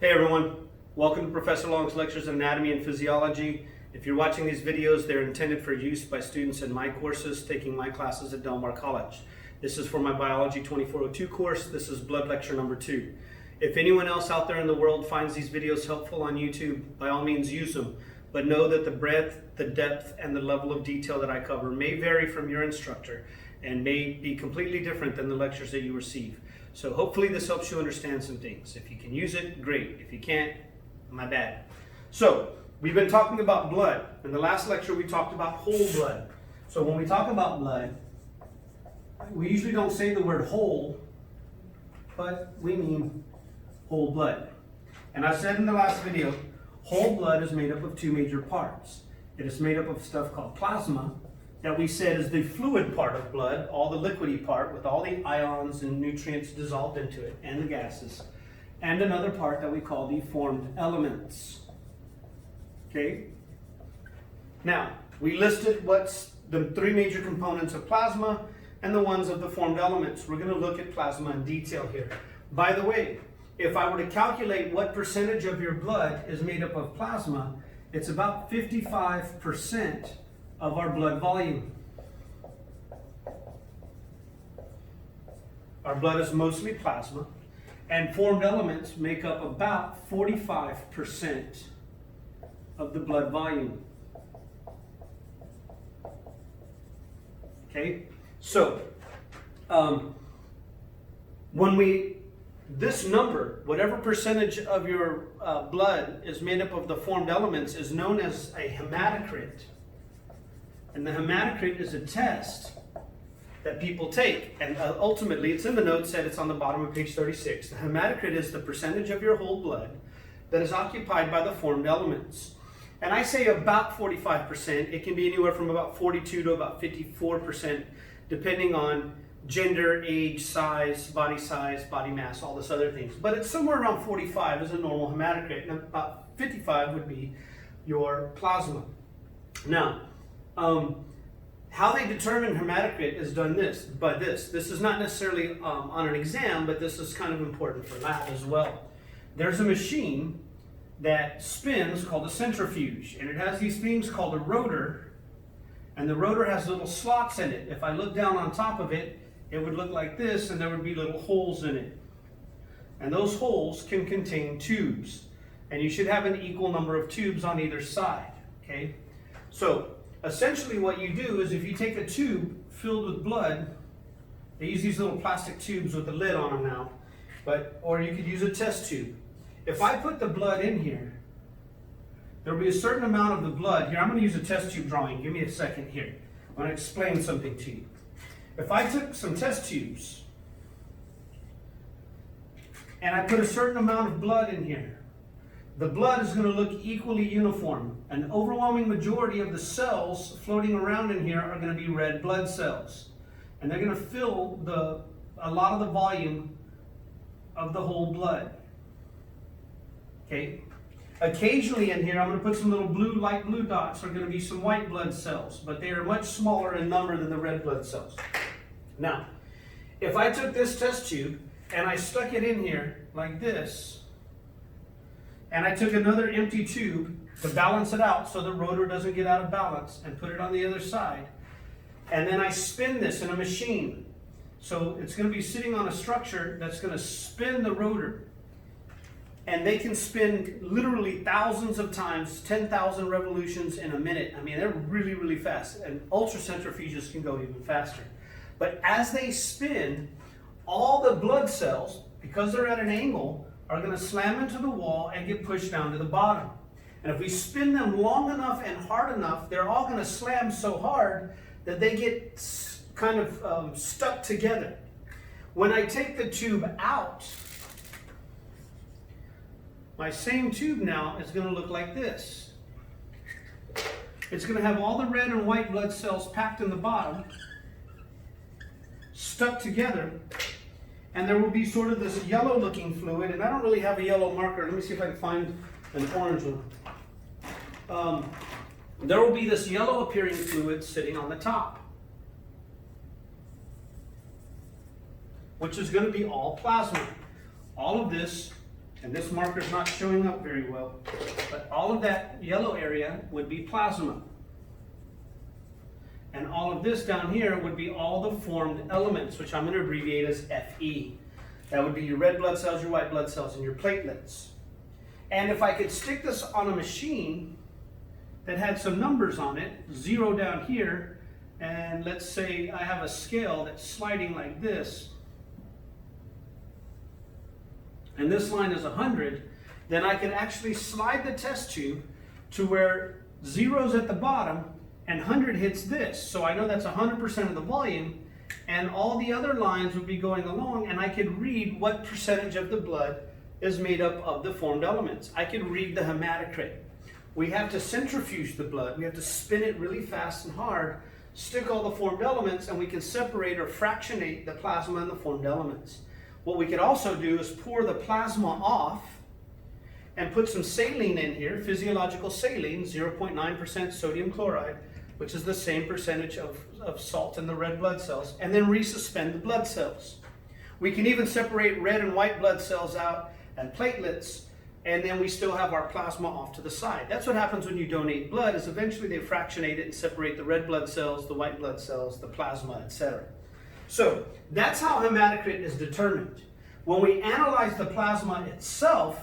Hey everyone, welcome to Professor Long's Lectures on Anatomy and Physiology. If you're watching these videos, they're intended for use by students in my courses taking my classes at Del Mar College. This is for my Biology 2402 course. This is blood lecture number 2. If anyone else out there in the world finds these videos helpful on YouTube, by all means use them. But know that the breadth, the depth, and the level of detail that I cover may vary from your instructor and may be completely different than the lectures that you receive. So hopefully this helps you understand some things. If you can use it, great. If you can't, my bad. So we've been talking about blood. In the last lecture we talked about whole blood. So when we talk about blood, we usually don't say the word whole, but we mean whole blood. And I said in the last video, whole blood is made up of two major parts. It is made up of stuff called plasma, that we said is the fluid part of blood, all the liquidy part with all the ions and nutrients dissolved into it, and the gases. And another part that we call the formed elements. Okay? Now, we listed what's the three major components of plasma and the ones of the formed elements. We're going to look at plasma in detail here. By the way, if I were to calculate what percentage of your blood is made up of plasma, it's about 55% of our blood volume. Our blood is mostly plasma, and formed elements make up about 45% of the blood volume. Okay, so this number, whatever percentage of your blood is made up of the formed elements, is known as a hematocrit. And the hematocrit is a test that people take. And ultimately, it's in the notes that it's on the bottom of page 36. The hematocrit is the percentage of your whole blood that is occupied by the formed elements. And I say about 45%. It can be anywhere from about 42 to about 54%, depending on gender, age, size, body mass, all this other things. But it's somewhere around 45 is a normal hematocrit, and about 55 would be your plasma. Now, how they determine hematocrit is done by this. This is not necessarily on an exam, but this is kind of important for lab as well. There's a machine that spins called a centrifuge, and it has these things called a rotor, and the rotor has little slots in it. If I look down on top of it, it would look like this, and there would be little holes in it. And those holes can contain tubes, and you should have an equal number of tubes on either side, okay? So essentially what you do is if you take a tube filled with blood, they use these little plastic tubes with a lid on them now, or you could use a test tube. If I put the blood in here, there will be a certain amount of the blood. Here, I'm going to use a test tube drawing. Give me a second here. I'm going to explain something to you. If I took some test tubes and I put a certain amount of blood in here, the blood is going to look equally uniform. An overwhelming majority of the cells floating around in here are going to be red blood cells. And they're going to fill a lot of the volume of the whole blood. Okay? Occasionally in here, I'm going to put some little light blue dots are going to be some white blood cells, but they are much smaller in number than the red blood cells. Now, if I took this test tube and I stuck it in here like this, and I took another empty tube to balance it out so the rotor doesn't get out of balance, and put it on the other side, and then I spin this in a machine. So it's going to be sitting on a structure that's going to spin the rotor. And they can spin literally thousands of times, 10,000 revolutions in a minute. I mean, they're really, really fast. And ultracentrifuges can go even faster. But as they spin, all the blood cells, because they're at an angle, are going to slam into the wall and get pushed down to the bottom. And if we spin them long enough and hard enough, they're all going to slam so hard that they get kind of stuck together. When I take the tube out, my same tube now is going to look like this. It's going to have all the red and white blood cells packed in the bottom, stuck together, and there will be sort of this yellow looking fluid, and I don't really have a yellow marker. Let me see if I can find an orange one. There will be this yellow appearing fluid sitting on the top, which is going to be all plasma. All of this And this marker's not showing up very well, but all of that yellow area would be plasma. And all of this down here would be all the formed elements, which I'm going to abbreviate as Fe. That would be your red blood cells, your white blood cells, and your platelets. And if I could stick this on a machine that had some numbers on it, 0 down here, and let's say I have a scale that's sliding like this, and this line is 100, then I could actually slide the test tube to where 0's at the bottom and 100 hits this. So I know that's 100% of the volume, and all the other lines would be going along, and I could read what percentage of the blood is made up of the formed elements. I could read the hematocrit. We have to centrifuge the blood. We have to spin it really fast and hard, stick all the formed elements, and we can separate or fractionate the plasma and the formed elements. What we could also do is pour the plasma off and put some saline in here, physiological saline, 0.9% sodium chloride, which is the same percentage of salt in the red blood cells, and then resuspend the blood cells. We can even separate red and white blood cells out and platelets, and then we still have our plasma off to the side. That's what happens when you donate blood, is eventually they fractionate it and separate the red blood cells, the white blood cells, the plasma, etc. So that's how hematocrit is determined. When we analyze the plasma itself,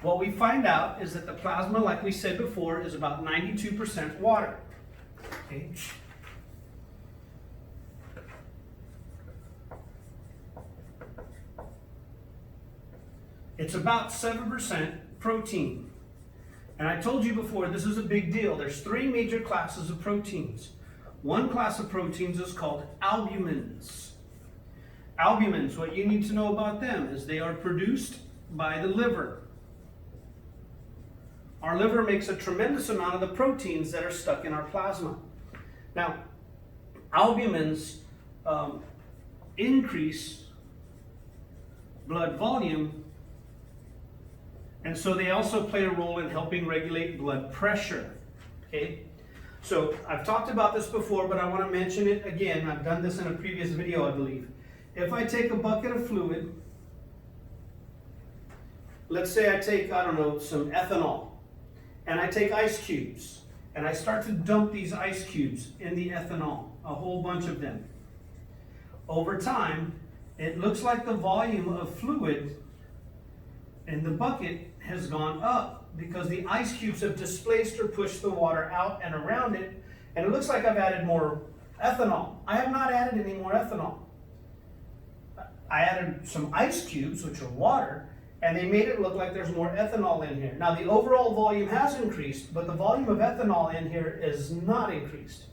what we find out is that the plasma, like we said before, is about 92% water. Okay. It's about 7% protein. And I told you before, this is a big deal. There's 3 major classes of proteins. One class of proteins is called albumins. Albumins, what you need to know about them is they are produced by the liver. Our liver makes a tremendous amount of the proteins that are stuck in our plasma. Now, albumins increase blood volume, and so they also play a role in helping regulate blood pressure. Okay? So I've talked about this before, but I want to mention it again. I've done this in a previous video, I believe. If I take a bucket of fluid, let's say I take, I don't know, some ethanol, and I take ice cubes, and I start to dump these ice cubes in the ethanol, a whole bunch of them. Over time, it looks like the volume of fluid in the bucket has gone up because the ice cubes have displaced or pushed the water out and around it, and it looks like I've added more ethanol. I have not added any more ethanol. I added some ice cubes, which are water, and they made it look like there's more ethanol in here. Now the overall volume has increased, but the volume of ethanol in here is not increased.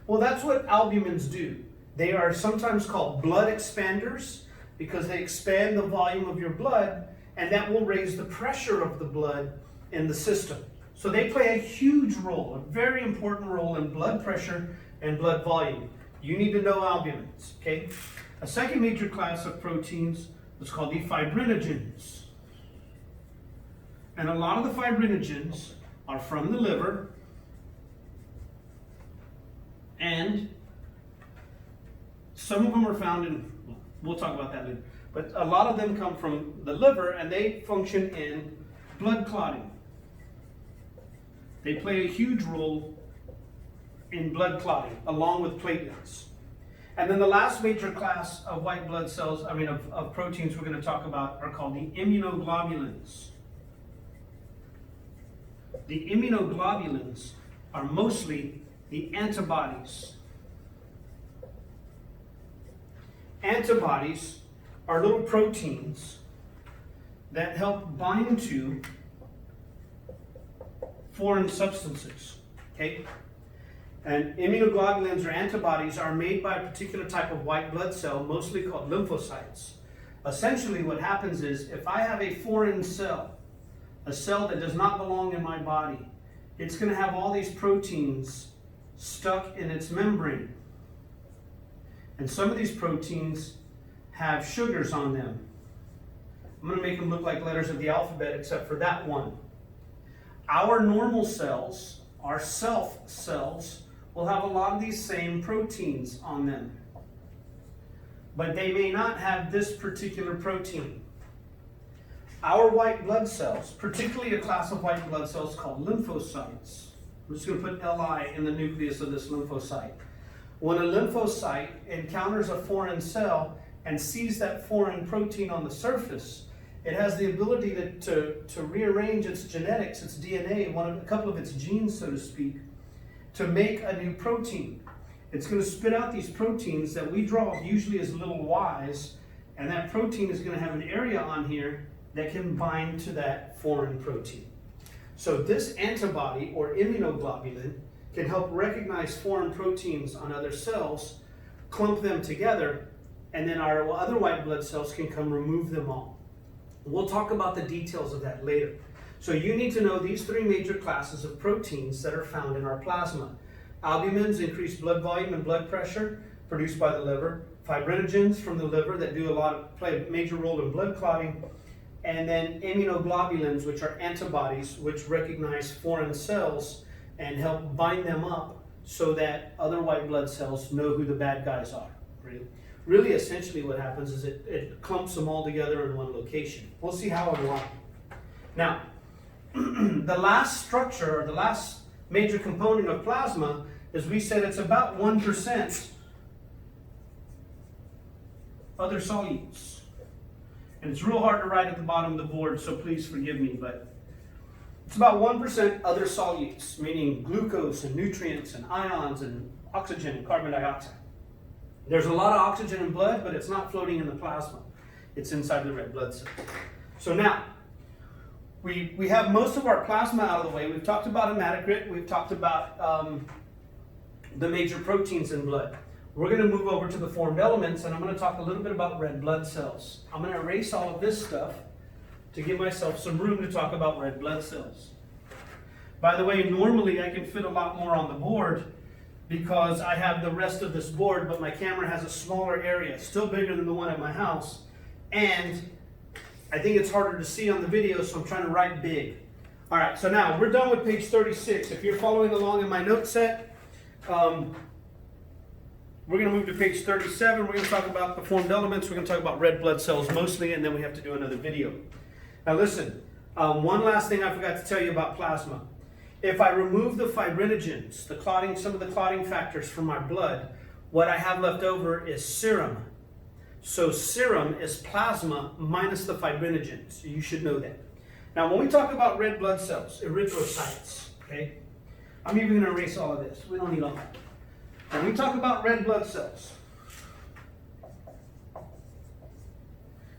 Well, that's what albumins do. They are sometimes called blood expanders because they expand the volume of your blood, and that will raise the pressure of the blood in the system. So they play a huge role, a very important role in blood pressure and blood volume. You need to know albumins, okay? A second major class of proteins is called the fibrinogens. And a lot of the fibrinogens are from the liver, and some of them are found in, we'll talk about that later, but a lot of them come from the liver, and they function in blood clotting. They play a huge role in blood clotting, along with platelets. And then the last major class of white blood cells, of proteins we're going to talk about are called the immunoglobulins. The immunoglobulins are mostly the antibodies. Antibodies are little proteins that help bind to foreign substances, okay? And immunoglobulins or antibodies are made by a particular type of white blood cell, mostly called lymphocytes. Essentially what happens is, if I have a foreign cell, a cell that does not belong in my body, it's going to have all these proteins stuck in its membrane. And some of these proteins have sugars on them. I'm going to make them look like letters of the alphabet, except for that one. Our normal cells, our self cells, will have a lot of these same proteins on them. But they may not have this particular protein. our white blood cells, particularly a class of white blood cells called lymphocytes. I'm just going to put Li in the nucleus of this lymphocyte. When a lymphocyte encounters a foreign cell and sees that foreign protein on the surface, it has the ability to rearrange its genetics, its DNA, a couple of its genes, so to speak, to make a new protein. It's going to spit out these proteins that we draw usually as little y's, and that protein is going to have an area on here that can bind to that foreign protein. So this antibody, or immunoglobulin, can help recognize foreign proteins on other cells, clump them together, and then our other white blood cells can come remove them all. We'll talk about the details of that later. So you need to know these three major classes of proteins that are found in our plasma. Albumins increase blood volume and blood pressure produced by the liver. Fibrinogens from the liver that play a major role in blood clotting. And then immunoglobulins, which are antibodies which recognize foreign cells and help bind them up so that other white blood cells know who the bad guys are. Really essentially what happens is it clumps them all together in one location. We'll see how and why. Now, the last structure, or the last major component of plasma, is we said it's about 1% other solutes. And it's real hard to write at the bottom of the board, so please forgive me, but it's about 1% other solutes, meaning glucose and nutrients and ions and oxygen and carbon dioxide. There's a lot of oxygen in blood, but it's not floating in the plasma. It's inside the red blood cells. So now, we have most of our plasma out of the way. We've talked about hematocrit. We've talked about the major proteins in blood. We're going to move over to the formed elements, and I'm going to talk a little bit about red blood cells. I'm going to erase all of this stuff to give myself some room to talk about red blood cells. By the way, normally I can fit a lot more on the board because I have the rest of this board, but my camera has a smaller area, still bigger than the one at my house, and I think it's harder to see on the video, so I'm trying to write big. All right, so now we're done with page 36. If you're following along in my note set, we're going to move to page 37. We're going to talk about the formed elements. We're going to talk about red blood cells mostly, and then we have to do another video. Now listen, one last thing I forgot to tell you about plasma. If I remove the fibrinogens, some of the clotting factors from our blood, what I have left over is serum. So serum is plasma minus the fibrinogens. You should know that. Now when we talk about red blood cells, erythrocytes, okay? I'm even going to erase all of this. We don't need all that. When we talk about red blood cells,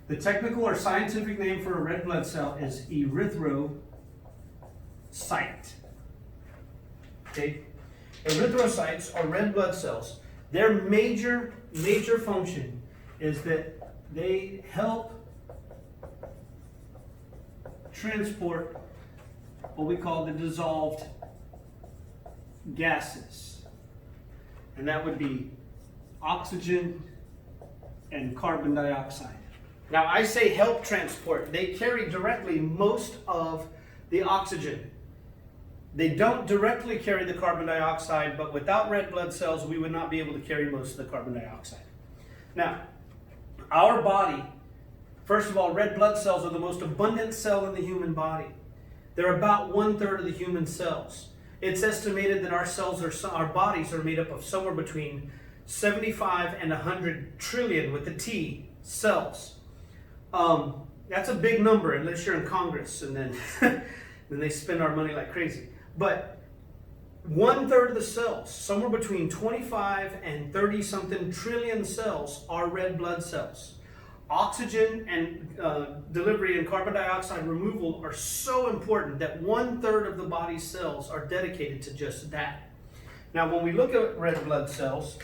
the technical or scientific name for a red blood cell is erythrocyte. Okay? Erythrocytes are red blood cells. Their major function is that they help transport what we call the dissolved gases. And that would be oxygen and carbon dioxide. Now I say help transport. They carry directly most of the oxygen. They don't directly carry the carbon dioxide, but without red blood cells, we would not be able to carry most of the carbon dioxide. Now, our body, first of all, red blood cells are the most abundant cell in the human body. They're about 1/3 of the human cells. It's estimated that our bodies are made up of somewhere between 75 and 100 trillion with the T cells. That's a big number unless you're in Congress, and then then they spend our money like crazy. But 1/3 of the cells, somewhere between 25 and 30 something trillion cells, are red blood cells. Oxygen and delivery and carbon dioxide removal are so important that 1/3 of the body's cells are dedicated to just that. Now when we look at red blood cells,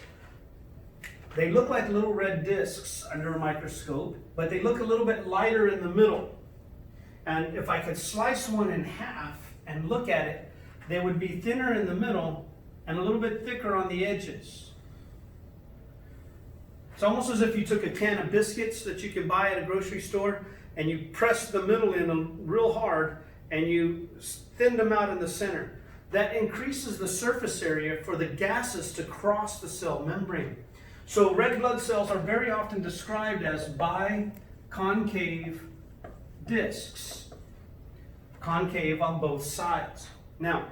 they look like little red discs under a microscope, but they look a little bit lighter in the middle. And if I could slice one in half and look at it, they would be thinner in the middle and a little bit thicker on the edges. It's almost as if you took a can of biscuits that you could buy at a grocery store and you pressed the middle in real hard and you thinned them out in the center. That increases the surface area for the gases to cross the cell membrane. So red blood cells are very often described as biconcave discs, concave on both sides. Now,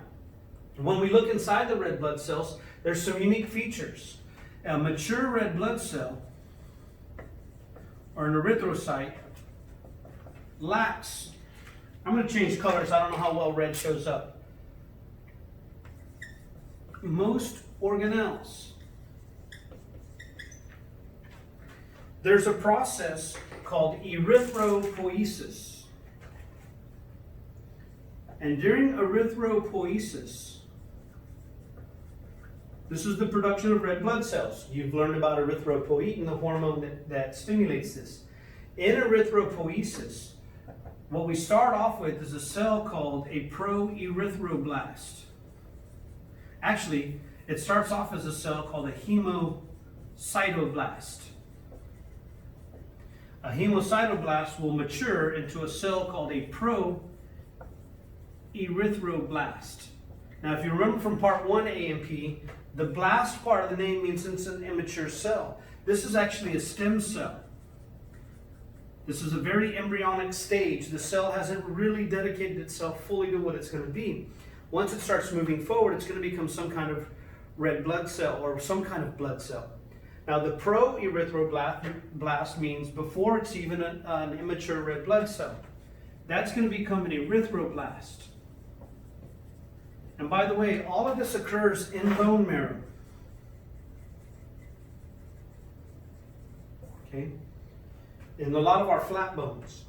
when we look inside the red blood cells, there's some unique features. A mature red blood cell, or an erythrocyte, lacks, I'm going to change colors, I don't know how well red shows up, most organelles. There's a process called erythropoiesis. And during erythropoiesis, this is the production of red blood cells. You've learned about erythropoietin, the hormone that stimulates this. In erythropoiesis, what we start off with is a cell called a proerythroblast. Actually, it starts off as a cell called a hemocytoblast. A hemocytoblast will mature into a cell called a proerythroblast. Now, if you remember from part 1 A&P, the blast part of the name means it's an immature cell. This is actually a stem cell. This is a very embryonic stage. The cell hasn't really dedicated itself fully to what it's going to be. Once it starts moving forward, it's going to become some kind of red blood cell or some kind of blood cell. Now, the proerythroblast means before it's even an immature red blood cell. That's going to become an erythroblast. And by the way, all of this occurs in bone marrow. Okay? In a lot of our flat bones.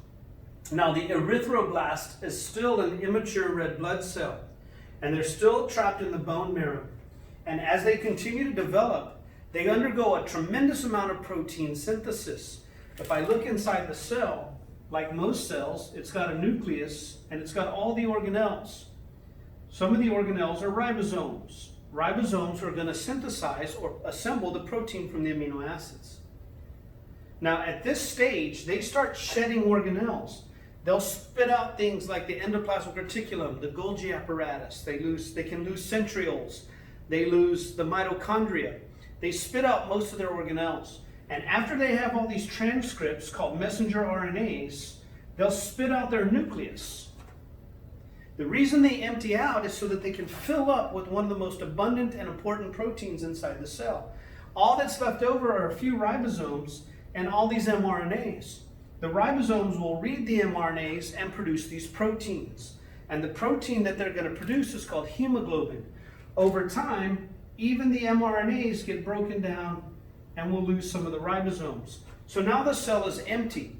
Now, the erythroblast is still an immature red blood cell, and they're still trapped in the bone marrow. And as they continue to develop, they undergo a tremendous amount of protein synthesis. If I look inside the cell, like most cells, it's got a nucleus and it's got all the organelles. Some of the organelles are ribosomes. Ribosomes are going to synthesize or assemble the protein from the amino acids. Now, at this stage, they start shedding organelles. They'll spit out things like the endoplasmic reticulum, the Golgi apparatus. They can lose centrioles. They lose the mitochondria. They spit out most of their organelles. And after they have all these transcripts called messenger RNAs, they'll spit out their nucleus. The reason they empty out is so that they can fill up with one of the most abundant and important proteins inside the cell. All that's left over are a few ribosomes and all these mRNAs. The ribosomes will read the mRNAs and produce these proteins. And the protein that they're going to produce is called hemoglobin. Over time, even the mRNAs get broken down and we'll lose some of the ribosomes. So now the cell is empty.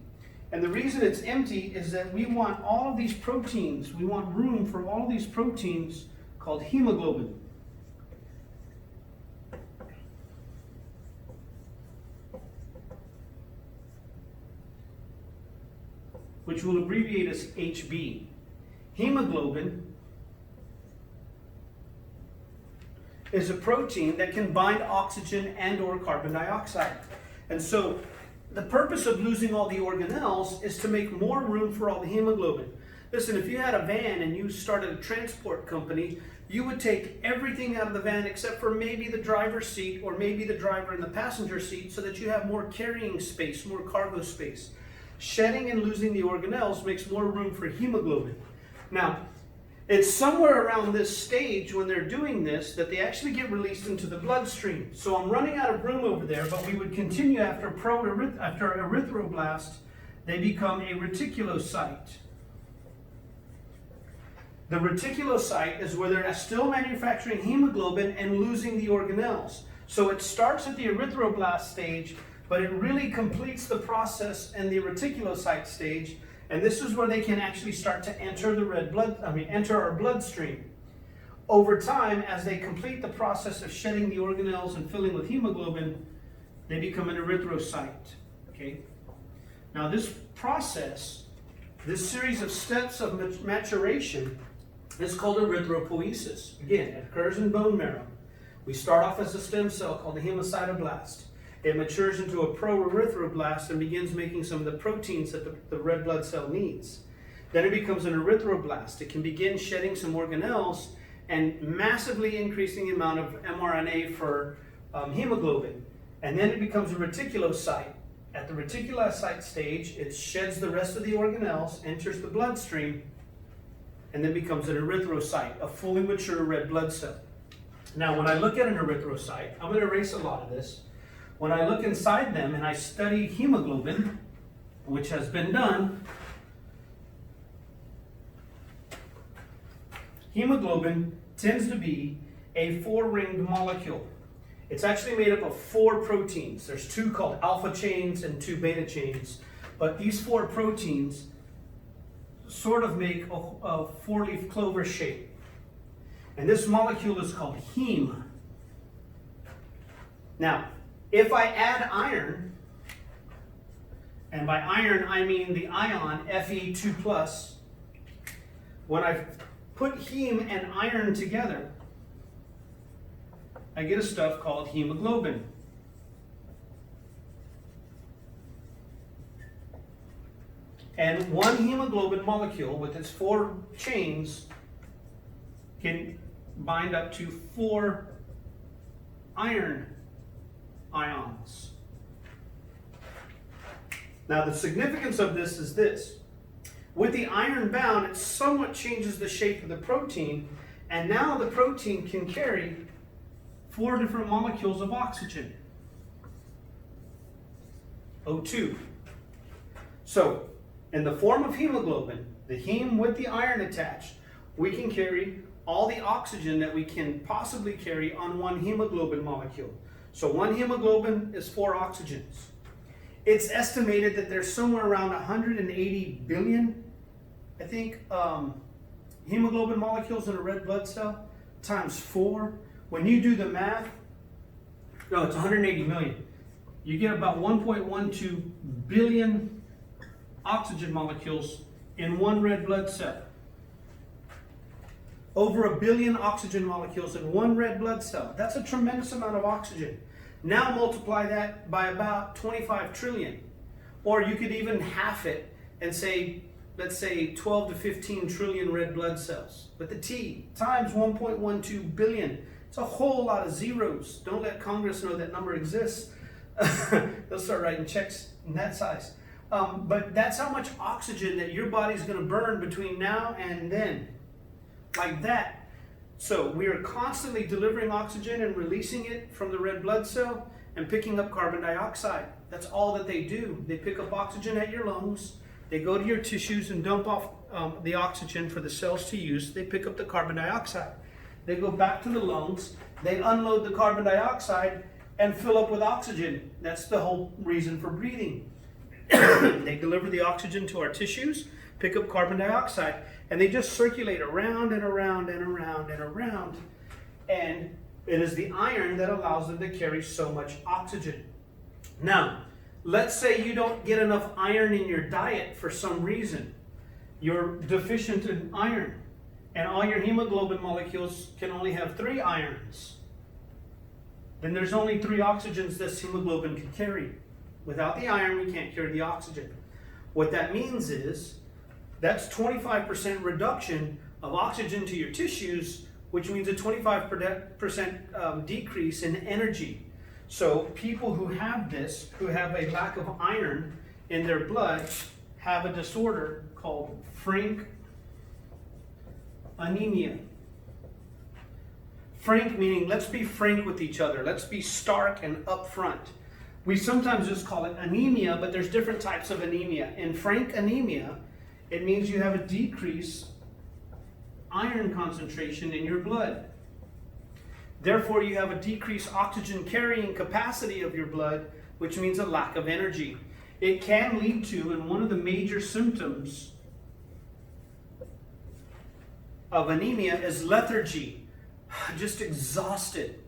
And the reason it's empty is that we want all of these proteins, we want room for all of these proteins called hemoglobin. Which we'll abbreviate as HB. Hemoglobin is a protein that can bind oxygen and or carbon dioxide. And so the purpose of losing all the organelles is to make more room for all the hemoglobin. Listen, if you had a van and you started a transport company, you would take everything out of the van except for maybe the driver's seat or maybe the driver in the passenger seat so that you have more carrying space, more cargo space. Shedding and losing the organelles makes more room for hemoglobin. Now, it's somewhere around this stage when they're doing this that they actually get released into the bloodstream. So I'm running out of room over there, but we would continue after erythroblast, they become a reticulocyte. The reticulocyte is where they're still manufacturing hemoglobin and losing the organelles. So it starts at the erythroblast stage, but it really completes the process in the reticulocyte stage. And this is where they can actually start to enter enter our bloodstream. Over time, as they complete the process of shedding the organelles and filling with hemoglobin, they become an erythrocyte. Okay? Now this process, this series of steps of maturation is called erythropoiesis. Again, it occurs in bone marrow. We start off as a stem cell called a hemocytoblast. It matures into a proerythroblast and begins making some of the proteins that the red blood cell needs. Then it becomes an erythroblast. It can begin shedding some organelles and massively increasing the amount of mRNA for hemoglobin. And then it becomes a reticulocyte. At the reticulocyte stage, it sheds the rest of the organelles, enters the bloodstream, and then becomes an erythrocyte, a fully mature red blood cell. Now, when I look at an erythrocyte, I'm going to erase a lot of this. When I look inside them and I study hemoglobin, which has been done, hemoglobin tends to be a 4-ringed molecule. It's actually made up of 4 proteins. There's 2 called alpha chains and 2 beta chains. But these 4 proteins sort of make a 4-leaf clover shape. And this molecule is called heme. Now, if I add iron, and by iron I mean the ion Fe2+, when I put heme and iron together, I get a stuff called hemoglobin. And one hemoglobin molecule with its 4 chains can bind up to 4 iron ions. Now the significance of this is this. With the iron bound, it somewhat changes the shape of the protein, and now the protein can carry 4 different molecules of oxygen. O2. So, in the form of hemoglobin, the heme with the iron attached, we can carry all the oxygen that we can possibly carry on one hemoglobin molecule. So one hemoglobin is 4 oxygens. It's estimated that there's somewhere around 180 billion, I think, hemoglobin molecules in a red blood cell, times 4. When you do the math, no, it's 180 million. You get about 1.12 billion oxygen molecules in one red blood cell. Over 1 billion oxygen molecules in one red blood cell. That's a tremendous amount of oxygen. Now multiply that by about 25 trillion. Or you could even half it and say, let's say 12 to 15 trillion red blood cells. With the T, times 1.12 billion. It's a whole lot of zeros. Don't let Congress know that number exists. They'll start writing checks in that size. But that's how much oxygen that your body's going to burn between now and then. Like that. So we are constantly delivering oxygen and releasing it from the red blood cell and picking up carbon dioxide. That's all that they do. They pick up oxygen at your lungs. They go to your tissues and dump off the oxygen for the cells to use. They pick up the carbon dioxide. They go back to the lungs. They unload the carbon dioxide and fill up with oxygen. That's the whole reason for breathing. They deliver the oxygen to our tissues, pick up carbon dioxide, and they just circulate around and around and around and around. And it is the iron that allows them to carry so much oxygen. Now, let's say you don't get enough iron in your diet for some reason. You're deficient in iron, and all your hemoglobin molecules can only have 3 irons. Then there's only 3 oxygens this hemoglobin can carry. Without the iron, we can't carry the oxygen. What that means is, that's 25% reduction of oxygen to your tissues, which means a 25% decrease in energy. So people who have this, who have a lack of iron in their blood, have a disorder called frank anemia. Frank meaning, let's be frank with each other. Let's be stark and upfront. We sometimes just call it anemia, but there's different types of anemia. In frank anemia, it means you have a decreased iron concentration in your blood. Therefore, you have a decreased oxygen carrying capacity of your blood, which means a lack of energy. It can lead to, and one of the major symptoms of anemia is lethargy, just exhausted.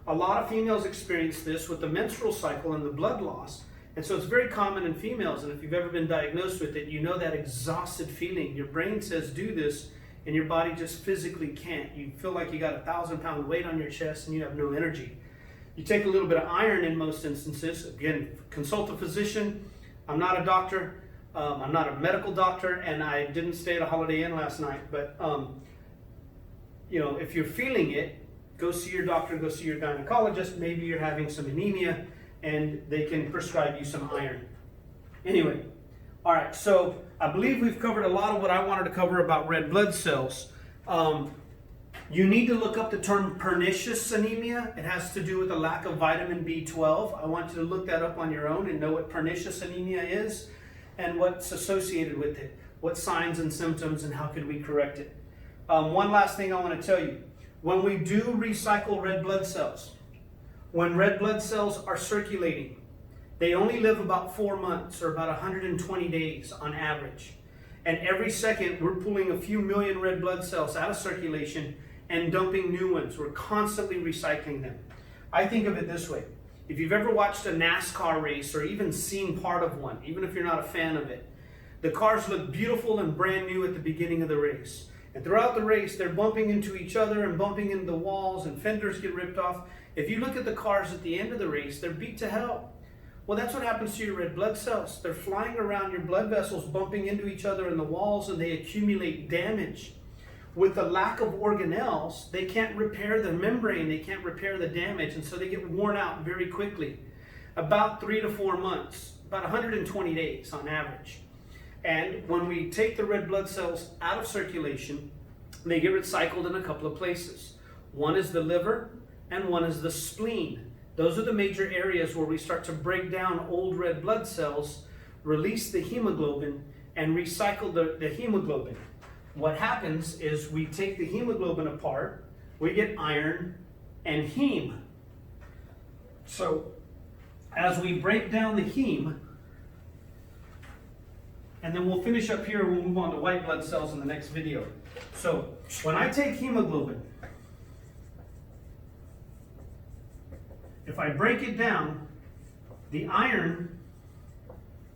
A lot of females experience this with the menstrual cycle and the blood loss. And so it's very common in females, and if you've ever been diagnosed with it, you know that exhausted feeling. Your brain says do this, and your body just physically can't. You feel like you got a 1,000-pound weight on your chest and you have no energy. You take a little bit of iron in most instances. Again, consult a physician. I'm not a doctor. I'm not a medical doctor, and I didn't stay at a Holiday Inn last night. But, if you're feeling it, go see your doctor, go see your gynecologist. Maybe you're having some anemia, and they can prescribe you some iron. Anyway, all right, so I believe we've covered a lot of what I wanted to cover about red blood cells. You need to look up the term pernicious anemia. It has to do with a lack of vitamin B12. I want you to look that up on your own and know what pernicious anemia is and what's associated with it, what signs and symptoms, and how could we correct it. One last thing I want to tell you. When we do recycle red blood cells, when red blood cells are circulating, they only live about 4 months or about 120 days on average. And every second we're pulling a few million red blood cells out of circulation and dumping new ones. We're constantly recycling them. I think of it this way. If you've ever watched a NASCAR race or even seen part of one, even if you're not a fan of it, the cars look beautiful and brand new at the beginning of the race. And throughout the race, they're bumping into each other and bumping into the walls, and fenders get ripped off. If you look at the cars at the end of the race, they're beat to hell. Well, that's what happens to your red blood cells. They're flying around your blood vessels, bumping into each other in the walls, and they accumulate damage. With the lack of organelles, they can't repair the membrane, they can't repair the damage, and so they get worn out very quickly. About 3 to 4 months, about 120 days on average. And when we take the red blood cells out of circulation, they get recycled in a couple of places. One is the liver, and one is the spleen. Those are the major areas where we start to break down old red blood cells, release the hemoglobin, and recycle the hemoglobin. What happens is we take the hemoglobin apart, we get iron and heme. So as we break down the heme, and then we'll finish up here, we'll move on to white blood cells in the next video. So when I take hemoglobin, if I break it down, the iron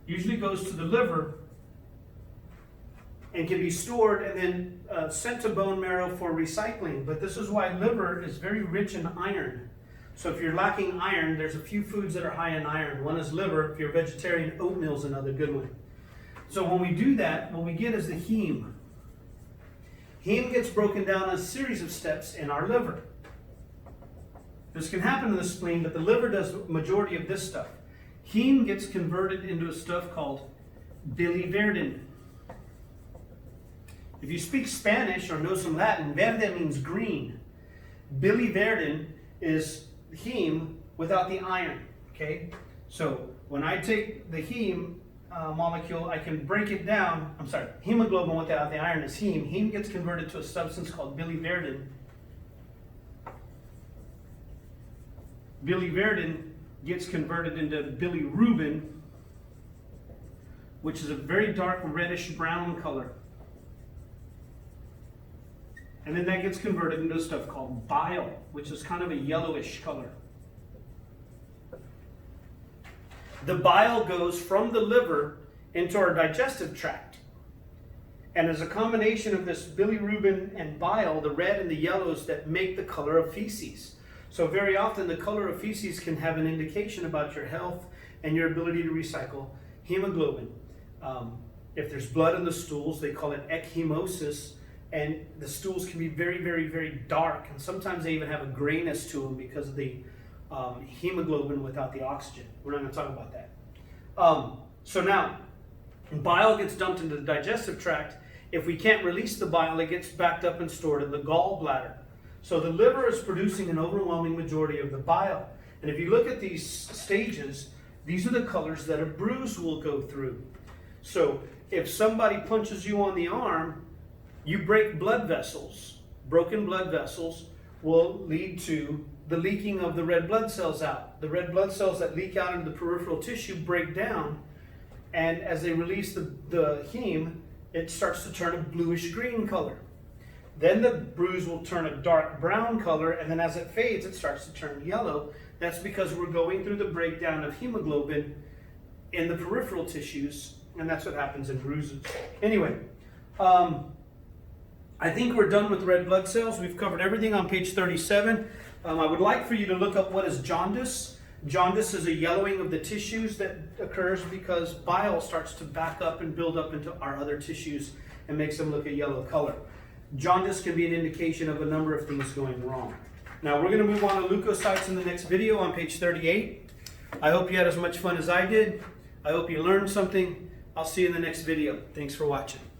usually goes to the liver and can be stored and then sent to bone marrow for recycling. But this is why liver is very rich in iron. So if you're lacking iron, there's a few foods that are high in iron. One is liver. If you're a vegetarian, oatmeal is another good one. So when we do that, what we get is the heme. Heme gets broken down in a series of steps in our liver. This can happen in the spleen, but the liver does the majority of this stuff. Heme gets converted into a stuff called biliverdin. If you speak Spanish or know some Latin, verde means green. Biliverdin is heme without the iron, okay? So when I take the heme molecule, I can break it down. Hemoglobin without the iron is heme. Heme gets converted to a substance called biliverdin. Biliverdin gets converted into bilirubin, which is a very dark reddish brown color. And then that gets converted into stuff called bile, which is kind of a yellowish color. The bile goes from the liver into our digestive tract. And as a combination of this bilirubin and bile, the red and the yellows that make the color of feces. So very often the color of feces can have an indication about your health and your ability to recycle hemoglobin. If there's blood in the stools, they call it ekhemosis, and the stools can be very, very, very dark, and sometimes they even have a grayness to them because of the hemoglobin without the oxygen. We're not going to talk about that. So now, bile gets dumped into the digestive tract. If we can't release the bile, it gets backed up and stored in the gallbladder. So the liver is producing an overwhelming majority of the bile. And if you look at these stages, these are the colors that a bruise will go through. So if somebody punches you on the arm, you break blood vessels. Broken blood vessels will lead to the leaking of the red blood cells out. The red blood cells that leak out into the peripheral tissue break down, and as they release the heme, it starts to turn a bluish green color. Then the bruise will turn a dark brown color, and then as it fades, it starts to turn yellow. That's because we're going through the breakdown of hemoglobin in the peripheral tissues, and that's what happens in bruises. Anyway, I think we're done with red blood cells. We've covered everything on page 37. I would like for you to look up what is jaundice. Jaundice is a yellowing of the tissues that occurs because bile starts to back up and build up into our other tissues and makes them look a yellow color. Jaundice can be an indication of a number of things going wrong. Now we're going to move on to leukocytes in the next video on page 38. I hope you had as much fun as I did. I hope you learned something. I'll see you in the next video. Thanks for watching.